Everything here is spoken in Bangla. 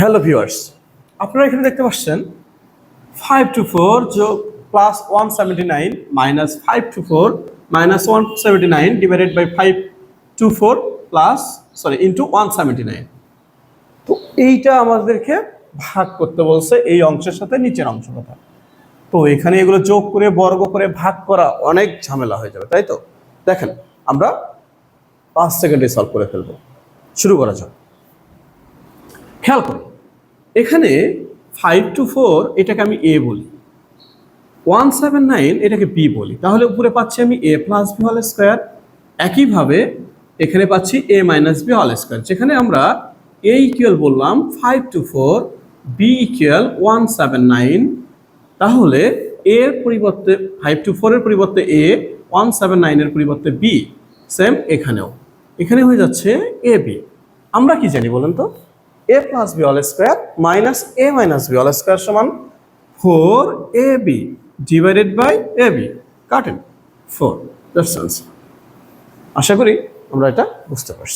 হ্যালো ভিউয়ার্স, আপনারা এখানে দেখতে পাচ্ছেন 524 যোগ plus 179 minus 524 minus 179 divided by 524 plus into 179। তো এইটা আমাদেরকে ভাগ করতে বলছে এই অংশের সাথে নিচের অংশ কথা। তো এখানে এগুলো যোগ করে বর্গ করে ভাগ করা অনেক ঝামেলা হয়ে যাবে, তাই তো? দেখেন, আমরা 5 সেকেন্ডে সলভ করে ফেলবো। শুরু করা যাক। খেয়াল করি, এখানে 524 এটাকে আমি এ বলি, 179 এটাকে বি বলি, তাহলে উপরে পাচ্ছি আমি এ প্লাস বি হোল স্কোয়ার। একইভাবে এখানে পাচ্ছি এ মাইনাস বি হোল স্কোয়ার, যেখানে আমরা এ ইকুয়াল বললাম 524, বি ইকুয়াল 179, তাহলে এর পরিবর্তে 524 এর পরিবর্তে এ, 179 এর পরিবর্তে বি, সেম এখানে হয়ে যাচ্ছে এ বি। আমরা কি জানি বলেন তো? a plus B whole square minus A minus B whole square সমান 4ab ডিভাইডেড বাই ab, কাটেন 4। That's answer. আশা করি আমরা এটা বুঝতে পারছি।